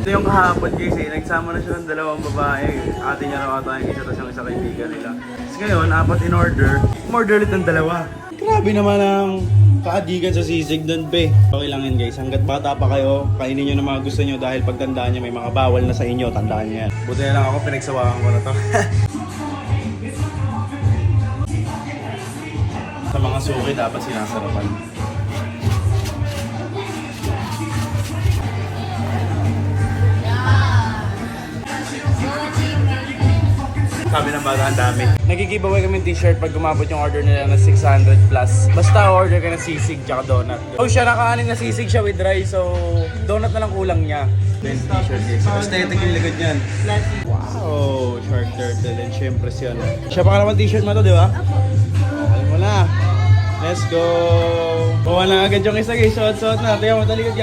yung kahapon guys eh, nagsama na siya ng dalawang babae. Ate niya raw ata yung isa, tapos yung isa kaibigan nila. Tapos ngayon, apat in order. Umorder ulit ng dalawa. Grabe naman ang kaadigan sa sisig doon, be. Okay lang yun guys, hanggat bata pa kayo, kainin nyo ng mga gusto nyo dahil pagtandaan nyo may mga bawal na sa inyo, tandaan nyo yan. Buti na lang ako, pinagsawakan ko na to. Sa mga suki dapat sinasarapan. Sabi ng bata, ang dami. Nag-giveaway kami t-shirt pag gumabot yung order nila na 600 plus. Basta order ka ng sisig tsaka donut. So siya nakaanin na sisig siya with rice, so donut na lang kulang niya. Then t-shirt guys. Aesthetic yung likod niyan. Wow! Shark turtle and syempre siya. Siya pa ka naman t-shirt mo to, di ba? Okay mo na. Let's go! Kuha na agad yung isa guys. Suot-suot na. Tingnan mo, talikod ka.